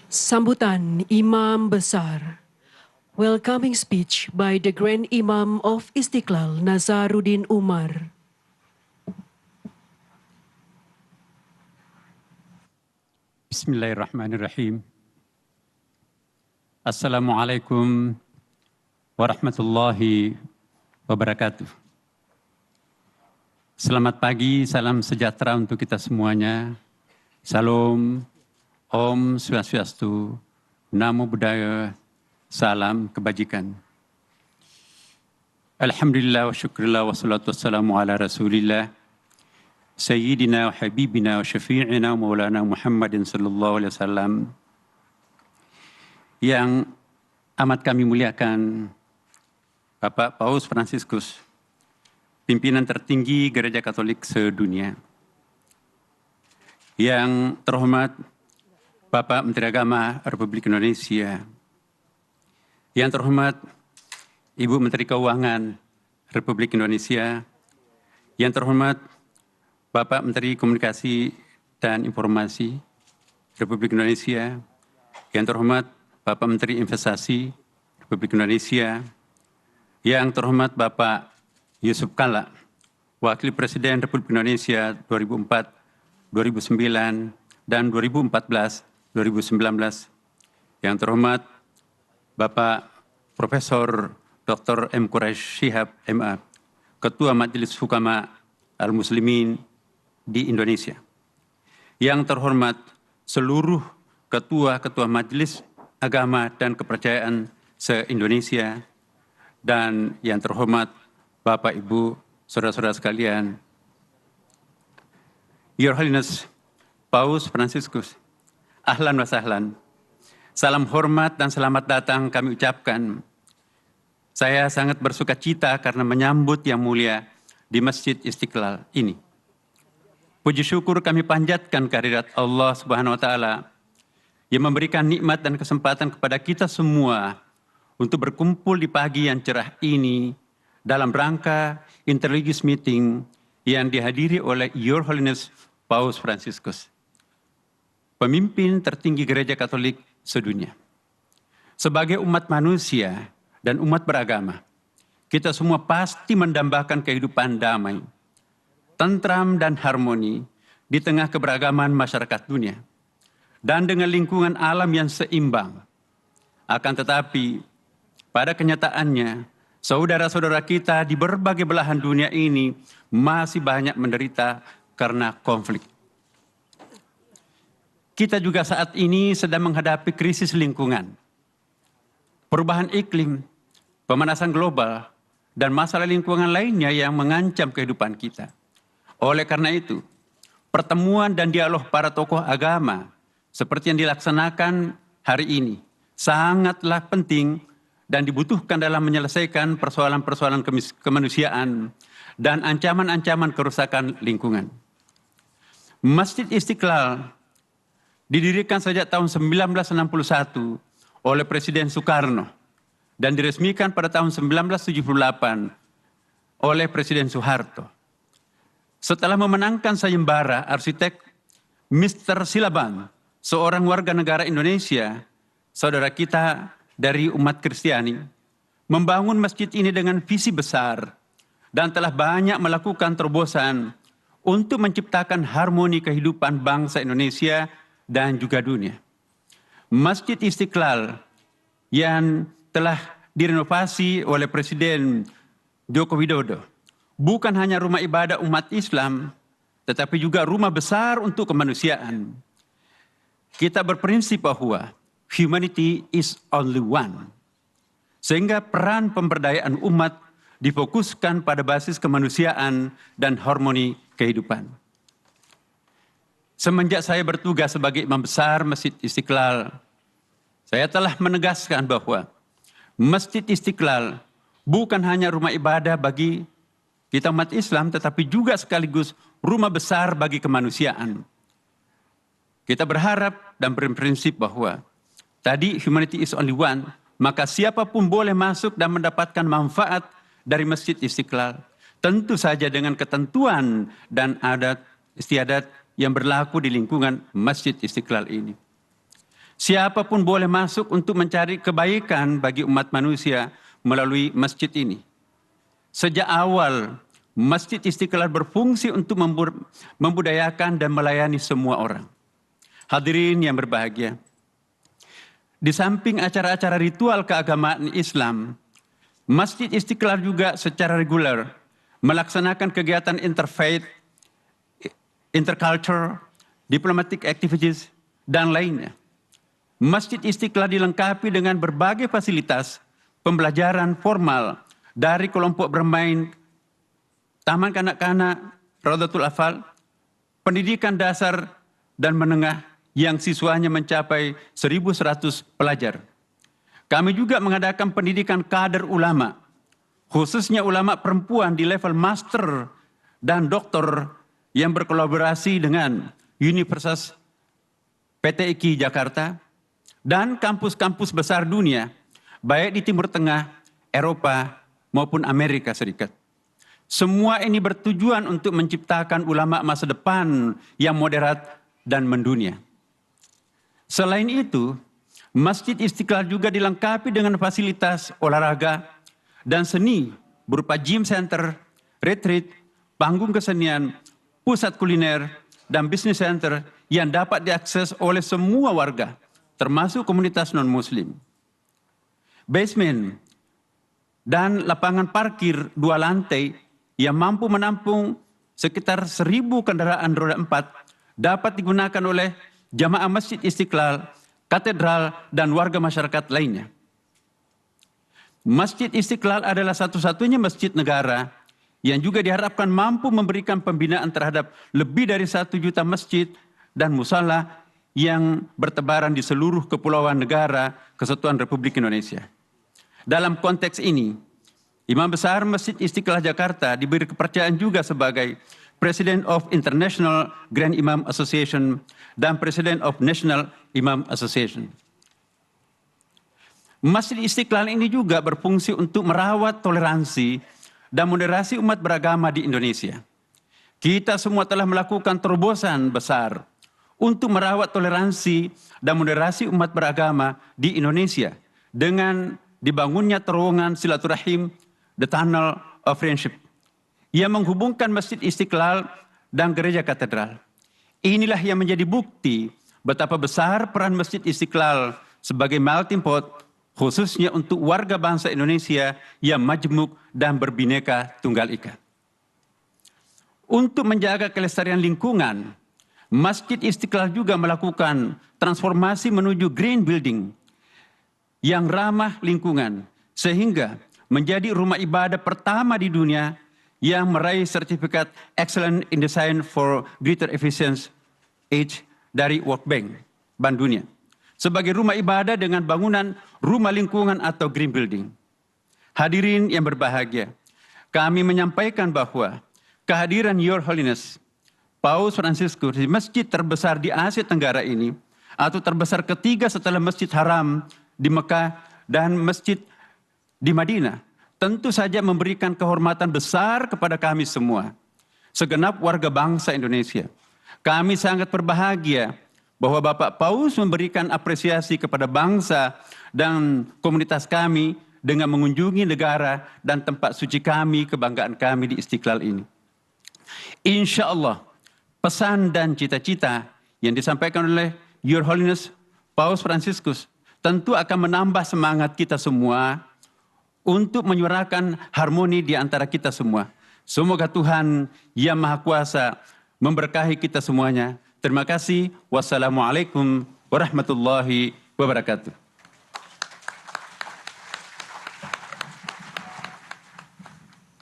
Sambutan Imam Besar. Welcoming speech by the Grand Imam of Istiqlal, Nazaruddin Umar. Bismillahirrahmanirrahim. Assalamualaikum warahmatullahi wabarakatuh. Selamat pagi, salam sejahtera untuk kita semuanya. Salam, Om Swastiastu, Namo Buddhaya, salam kebajikan. Alhamdulillah wa syukurillah wa salatu wassalamu ala rasulillah. Sayyidina wa habibina wa syafi'ina wa maulana Muhammadin sallallahu alaihi wasallam. Yang amat kami muliakan Bapak Paus Fransiskus, pimpinan tertinggi Gereja Katolik sedunia. Yang terhormat Bapak Menteri Agama Republik Indonesia. Yang terhormat Ibu Menteri Keuangan Republik Indonesia. Yang terhormat Bapak Menteri Komunikasi dan Informasi Republik Indonesia. Yang terhormat Bapak Menteri Investasi Republik Indonesia. Yang terhormat Bapak Yusuf Kalla, Wakil Presiden Republik Indonesia 2004, 2009, dan 2014, 2019. Yang terhormat Bapak Profesor Dr. M. Quraish Shihab, MA, Ketua Majelis Hukama Al-Muslimin di Indonesia. Yang terhormat seluruh ketua-ketua Majelis Agama dan Kepercayaan se-Indonesia, dan yang terhormat Bapak, Ibu, saudara-saudara sekalian, Your Holiness Paus Fransiskus, ahlan wa sahlan. Salam hormat dan selamat datang kami ucapkan. Saya sangat bersuka cita karena menyambut yang mulia di Masjid Istiqlal ini. Puji syukur kami panjatkan kehadirat Allah Subhanahu wa taala yang memberikan nikmat dan kesempatan kepada kita semua untuk berkumpul di pagi yang cerah ini dalam rangka interreligious meeting yang dihadiri oleh Your Holiness Paus Fransiskus, pemimpin tertinggi Gereja Katolik sedunia. Sebagai umat manusia dan umat beragama, kita semua pasti mendambakan kehidupan damai, tentram dan harmoni di tengah keberagaman masyarakat dunia dan dengan lingkungan alam yang seimbang. Akan tetapi, pada kenyataannya, saudara-saudara kita di berbagai belahan dunia ini masih banyak menderita karena konflik. Kita juga saat ini sedang menghadapi krisis lingkungan, perubahan iklim, pemanasan global, dan masalah lingkungan lainnya yang mengancam kehidupan kita. Oleh karena itu, pertemuan dan dialog para tokoh agama seperti yang dilaksanakan hari ini sangatlah penting dan dibutuhkan dalam menyelesaikan persoalan-persoalan kemanusiaan dan ancaman-ancaman kerusakan lingkungan. Masjid Istiqlal didirikan sejak tahun 1961 oleh Presiden Soekarno dan diresmikan pada tahun 1978 oleh Presiden Soeharto. Setelah memenangkan sayembara arsitek Mr. Silaban, seorang warga negara Indonesia, saudara kita dari umat Kristiani, membangun masjid ini dengan visi besar dan telah banyak melakukan terobosan untuk menciptakan harmoni kehidupan bangsa Indonesia dan juga dunia. Masjid Istiqlal yang telah direnovasi oleh Presiden Joko Widodo bukan hanya rumah ibadah umat Islam, tetapi juga rumah besar untuk kemanusiaan. Kita berprinsip bahwa humanity is only one. Sehingga peran pemberdayaan umat difokuskan pada basis kemanusiaan dan harmoni kehidupan. Semenjak saya bertugas sebagai imam besar Masjid Istiqlal, saya telah menegaskan bahwa Masjid Istiqlal bukan hanya rumah ibadah bagi kita umat Islam, tetapi juga sekaligus rumah besar bagi kemanusiaan. Kita berharap dan berprinsip bahwa tadi humanity is only one, maka siapapun boleh masuk dan mendapatkan manfaat dari Masjid Istiqlal. Tentu saja dengan ketentuan dan adat istiadat yang berlaku di lingkungan Masjid Istiqlal ini. Siapapun boleh masuk untuk mencari kebaikan bagi umat manusia melalui masjid ini. Sejak awal, Masjid Istiqlal berfungsi untuk membudayakan dan melayani semua orang. Hadirin yang berbahagia, di samping acara-acara ritual keagamaan Islam, Masjid Istiqlal juga secara reguler melaksanakan kegiatan interfaith, interculture, diplomatic activities, dan lainnya. Masjid Istiqlal dilengkapi dengan berbagai fasilitas pembelajaran formal dari kelompok bermain, taman kanak-kanak, Raudatul Atfal, pendidikan dasar dan menengah yang siswanya mencapai 1.100 pelajar. Kami juga mengadakan pendidikan kader ulama, khususnya ulama perempuan di level master dan doktor yang berkolaborasi dengan Universitas PTIQ Jakarta dan kampus-kampus besar dunia, baik di Timur Tengah, Eropa, maupun Amerika Serikat. Semua ini bertujuan untuk menciptakan ulama masa depan yang moderat dan mendunia. Selain itu, Masjid Istiqlal juga dilengkapi dengan fasilitas olahraga dan seni berupa gym center, retreat, panggung kesenian, pusat kuliner, dan bisnis center yang dapat diakses oleh semua warga, termasuk komunitas non-muslim. Basement dan lapangan parkir 2 lantai yang mampu menampung sekitar 1.000 kendaraan roda 4 dapat digunakan oleh jamaah Masjid Istiqlal, katedral, dan warga masyarakat lainnya. Masjid Istiqlal adalah satu-satunya masjid negara yang juga diharapkan mampu memberikan pembinaan terhadap lebih dari 1 juta masjid dan musala yang bertebaran di seluruh kepulauan negara Kesatuan Republik Indonesia. Dalam konteks ini, Imam Besar Masjid Istiqlal Jakarta diberi kepercayaan juga sebagai President of International Grand Imam Association dan President of National Imam Association. Masjid Istiqlal ini juga berfungsi untuk merawat toleransi dan moderasi umat beragama di Indonesia. Kita semua telah melakukan terobosan besar untuk merawat toleransi dan moderasi umat beragama di Indonesia dengan dibangunnya terowongan silaturahim, the Tunnel of Friendship, yang menghubungkan Masjid Istiqlal dan Gereja Katedral. Inilah yang menjadi bukti betapa besar peran Masjid Istiqlal sebagai melting pot, khususnya untuk warga bangsa Indonesia yang majmuk dan berbineka tunggal ika. Untuk menjaga kelestarian lingkungan, Masjid Istiqlal juga melakukan transformasi menuju green building yang ramah lingkungan, sehingga menjadi rumah ibadah pertama di dunia yang meraih sertifikat Excellent in Design for Greater Efficiency H dari World Bank, Bank Dunia, sebagai rumah ibadah dengan bangunan rumah lingkungan atau green building. Hadirin yang berbahagia, kami menyampaikan bahwa kehadiran Your Holiness Paus Fransiskus di masjid terbesar di Asia Tenggara ini, atau terbesar ketiga setelah Masjid Haram di Mekah dan masjid di Madinah, tentu saja memberikan kehormatan besar kepada kami semua, segenap warga bangsa Indonesia. Kami sangat berbahagia bahwa Bapak Paus memberikan apresiasi kepada bangsa dan komunitas kami dengan mengunjungi negara dan tempat suci kami, kebanggaan kami di Istiqlal ini. Insya Allah, pesan dan cita-cita yang disampaikan oleh Your Holiness Paus Fransiskus tentu akan menambah semangat kita semua untuk menyuarakan harmoni di antara kita semua. Semoga Tuhan yang Maha Kuasa memberkahi kita semuanya. Terima kasih. Wassalamualaikum warahmatullahi wabarakatuh.